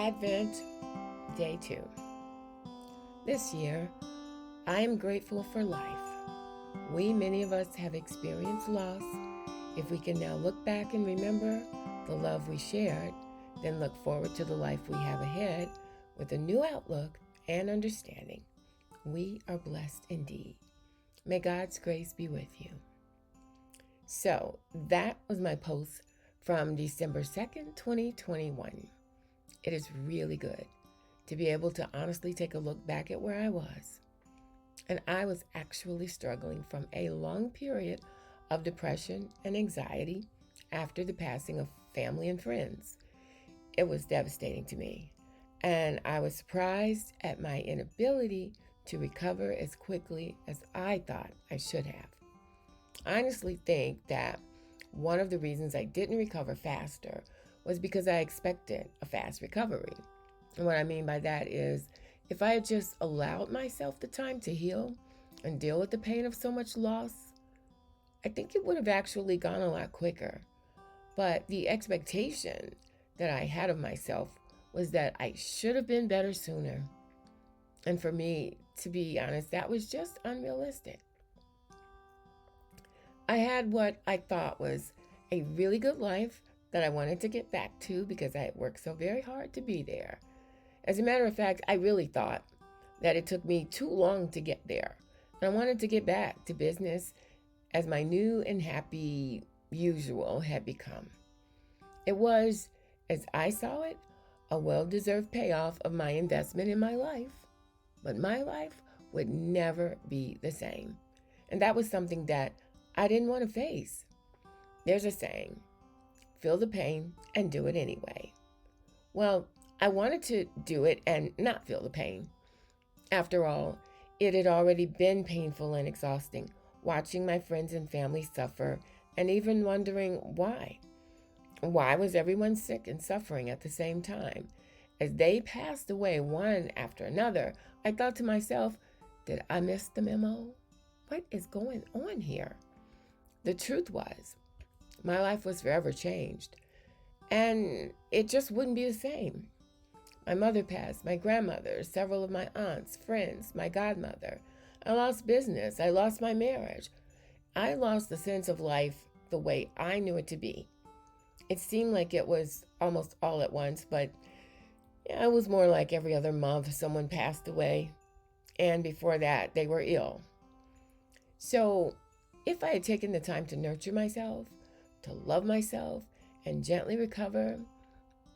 Advent, Day 2. This year, I am grateful for life. Many of us, have experienced loss. If we can now look back and remember the love we shared, then look forward to the life we have ahead with a new outlook and understanding. We are blessed indeed. May God's grace be with you. So, that was my post from December 2nd, 2021. It is really good to be able to honestly take a look back at where I was. And I was actually struggling from a long period of depression and anxiety after the passing of family and friends. It was devastating to me, and I was surprised at my inability to recover as quickly as I thought I should have. I honestly think that one of the reasons I didn't recover faster was because I expected a fast recovery. And what I mean by that is, if I had just allowed myself the time to heal and deal with the pain of so much loss, I think it would have actually gone a lot quicker. But the expectation that I had of myself was that I should have been better sooner. And for me, to be honest, that was just unrealistic. I had what I thought was a really good life that I wanted to get back to because I had worked so very hard to be there. As a matter of fact, I really thought that it took me too long to get there. And I wanted to get back to business as my new and happy usual had become. It was, as I saw it, a well-deserved payoff of my investment in my life. But my life would never be the same. And that was something that I didn't want to face. There's a saying, feel the pain and do it anyway. Well, I wanted to do it and not feel the pain. After all, it had already been painful and exhausting, watching my friends and family suffer and even wondering why. Why was everyone sick and suffering at the same time? As they passed away one after another, I thought to myself, did I miss the memo? What is going on here? The truth was, my life was forever changed, and it just wouldn't be the same. My mother passed, my grandmother, several of my aunts, friends, my godmother. I lost business. I lost my marriage. I lost the sense of life the way I knew it to be. It seemed like it was almost all at once, but it was more like every other month someone passed away, and before that they were ill. So if I had taken the time to nurture myself, to love myself, and gently recover,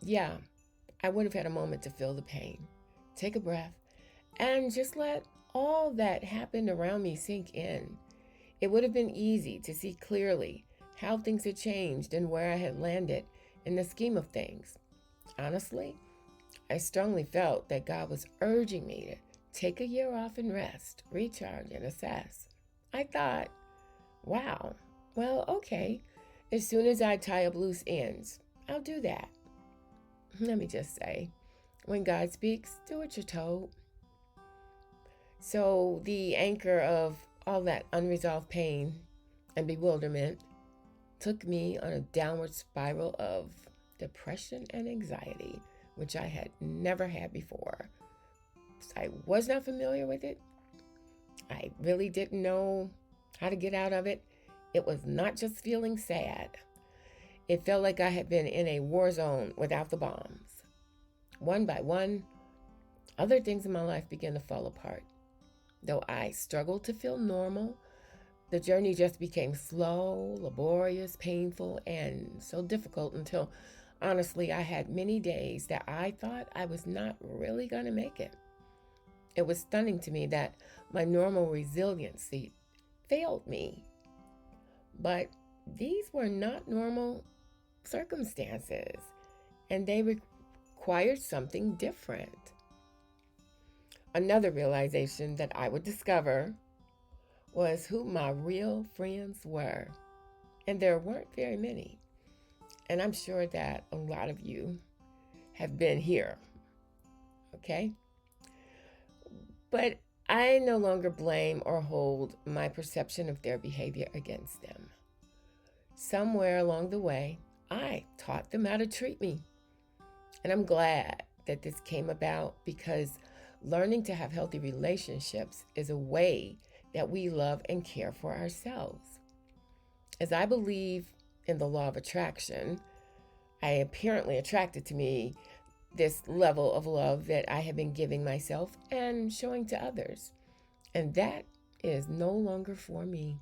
I would have had a moment to feel the pain, take a breath, and just let all that happened around me sink in. It would have been easy to see clearly how things had changed and where I had landed in the scheme of things. Honestly, I strongly felt that God was urging me to take a year off and rest, recharge, and assess. I thought, wow, well, okay, as soon as I tie up loose ends, I'll do that. Let me just say, when God speaks, do what you're told. So the anchor of all that unresolved pain and bewilderment took me on a downward spiral of depression and anxiety, which I had never had before. I was not familiar with it. I really didn't know how to get out of it. It was not just feeling sad. It felt like I had been in a war zone without the bombs. One by one, other things in my life began to fall apart. Though I struggled to feel normal, the journey just became slow, laborious, painful, and so difficult until, honestly, I had many days that I thought I was not really going to make it. It was stunning to me that my normal resiliency failed me. But these were not normal circumstances, and they required something different. Another realization that I would discover was who my real friends were. And there weren't very many. And I'm sure that a lot of you have been here. Okay? But I no longer blame or hold my perception of their behavior against them. Somewhere along the way, I taught them how to treat me. And I'm glad that this came about because learning to have healthy relationships is a way that we love and care for ourselves. As I believe in the law of attraction, I apparently attracted to me this level of love that I have been giving myself and showing to others. And that is no longer for me.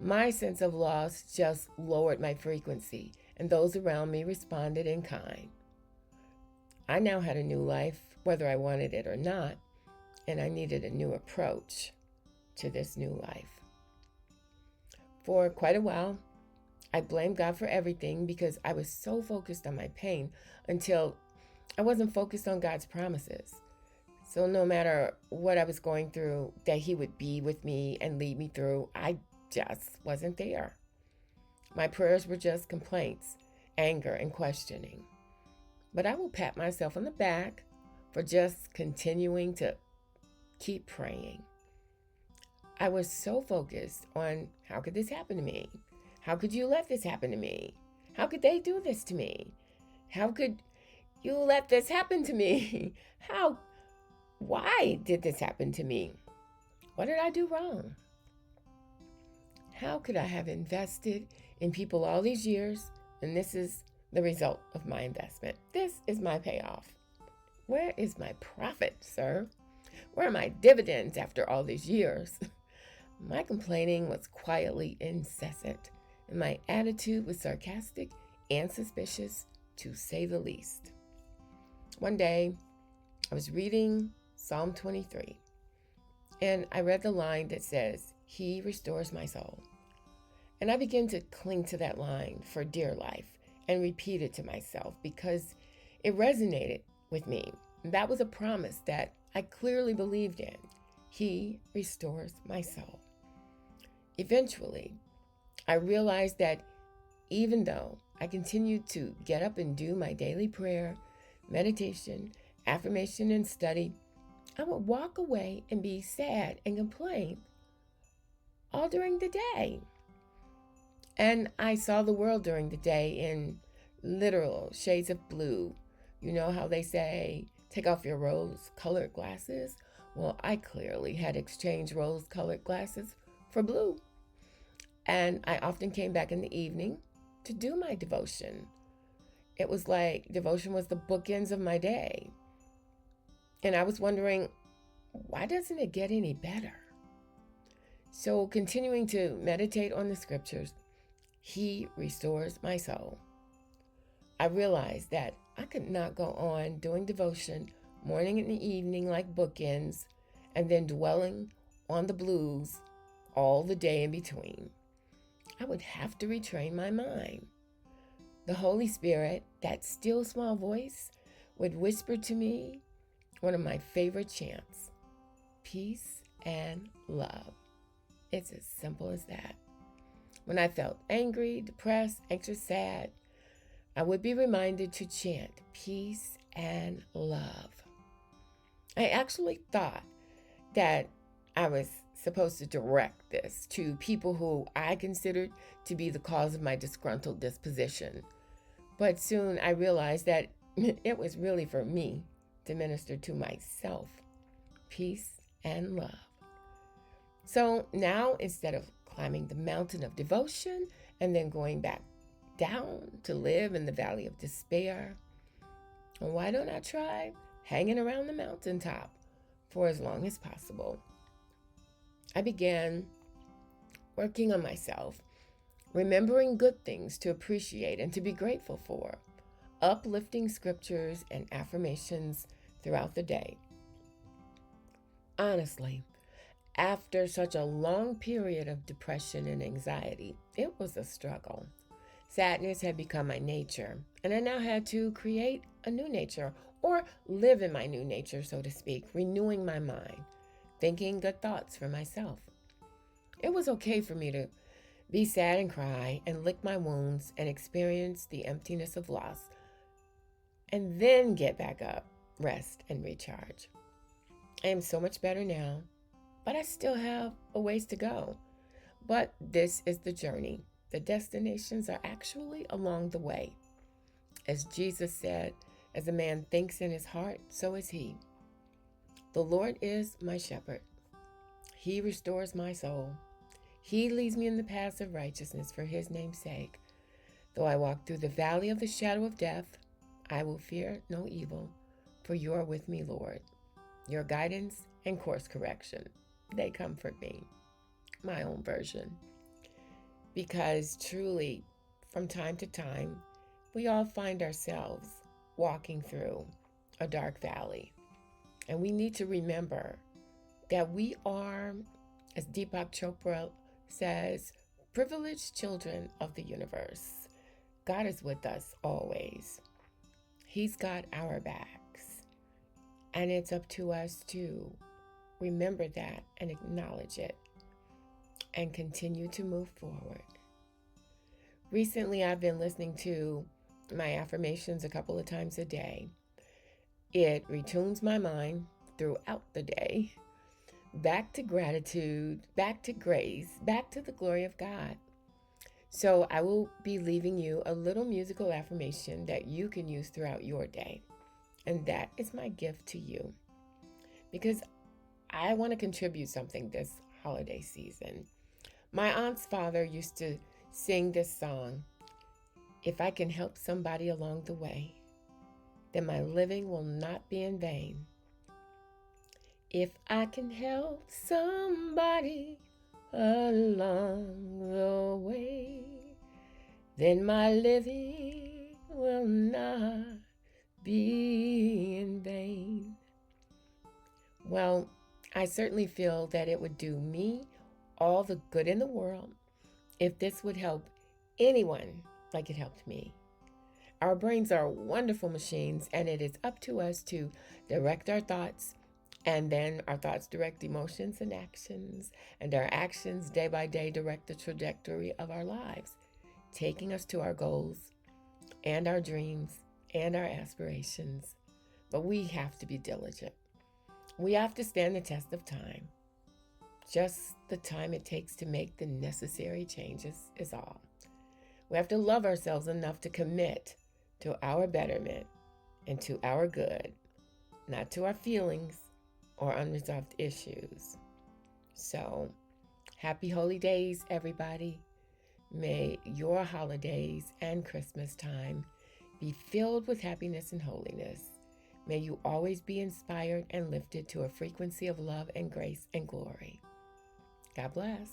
My sense of loss just lowered my frequency, and those around me responded in kind. I now had a new life, whether I wanted it or not, and I needed a new approach to this new life. For quite a while, I blamed God for everything because I was so focused on my pain until I wasn't focused on God's promises. So no matter what I was going through, that He would be with me and lead me through, I just wasn't there. My prayers were just complaints, anger, and questioning. But I will pat myself on the back for just continuing to keep praying. I was so focused on how could this happen to me? How could you let this happen to me? How could they do this to me? How could you let this happen to me? Why did this happen to me? What did I do wrong? How could I have invested in people all these years? And this is the result of my investment. This is my payoff. Where is my profit, sir? Where are my dividends after all these years? My complaining was quietly incessant, and my attitude was sarcastic and suspicious, to say the least. One day, I was reading Psalm 23, and I read the line that says, "He restores my soul." And I began to cling to that line for dear life and repeat it to myself because it resonated with me. That was a promise that I clearly believed in. He restores my soul. Eventually, I realized that even though I continued to get up and do my daily prayer, meditation, affirmation, and study, I would walk away and be sad and complain all during the day. And I saw the world during the day in literal shades of blue. You know how they say, take off your rose-colored glasses? Well, I clearly had exchanged rose-colored glasses for blue. And I often came back in the evening to do my devotion. It was like devotion was the bookends of my day. And I was wondering, why doesn't it get any better? So continuing to meditate on the scriptures, He restores my soul. I realized that I could not go on doing devotion morning and evening like bookends and then dwelling on the blues all the day in between. I would have to retrain my mind. The Holy Spirit, that still small voice, would whisper to me one of my favorite chants, peace and love. It's as simple as that. When I felt angry, depressed, anxious, sad, I would be reminded to chant peace and love. I actually thought that I was supposed to direct this to people who I considered to be the cause of my disgruntled disposition. But soon I realized that it was really for me to minister to myself, peace and love. So now, instead of climbing the mountain of devotion and then going back down to live in the valley of despair, why don't I try hanging around the mountaintop for as long as possible? I began working on myself, remembering good things to appreciate and to be grateful for, uplifting scriptures and affirmations throughout the day. Honestly, after such a long period of depression and anxiety, it was a struggle. Sadness had become my nature, and I now had to create a new nature, or live in my new nature, so to speak, renewing my mind, thinking good thoughts for myself. It was okay for me to be sad and cry and lick my wounds and experience the emptiness of loss, and then get back up, rest, and recharge. I am so much better now, but I still have a ways to go. But this is the journey. The destinations are actually along the way. As Jesus said, As a man thinks in his heart, so is he. The Lord is my shepherd. He restores my soul. He leads me in the paths of righteousness for his name's sake. Though I walk through the valley of the shadow of death, I will fear no evil, for you are with me, Lord. Your guidance and course correction, they comfort me. My own version. Because truly, from time to time, we all find ourselves walking through a dark valley. And we need to remember that we are, as Deepak Chopra says, privileged children of the universe. God is with us always. He's got our backs. And it's up to us to remember that and acknowledge it and continue to move forward. Recently, I've been listening to my affirmations a couple of times a day. It retunes my mind throughout the day, back to gratitude, back to grace, back to the glory of God. So I will be leaving you a little musical affirmation that you can use throughout your day. And that is my gift to you. Because I want to contribute something this holiday season. My aunt's father used to sing this song, "If I can help somebody along the way, then my living will not be in vain. If I can help somebody along the way, then my living will not be in vain." Well, I certainly feel that it would do me all the good in the world if this would help anyone like it helped me. Our brains are wonderful machines, and it is up to us to direct our thoughts, and then our thoughts direct emotions and actions, and our actions day by day direct the trajectory of our lives, taking us to our goals and our dreams and our aspirations. But we have to be diligent. We have to stand the test of time. Just the time it takes to make the necessary changes is all. We have to love ourselves enough to commit to our betterment and to our good, not to our feelings or unresolved issues. So, happy holy days, everybody. May your holidays and Christmas time be filled with happiness and holiness. May you always be inspired and lifted to a frequency of love and grace and glory. God bless.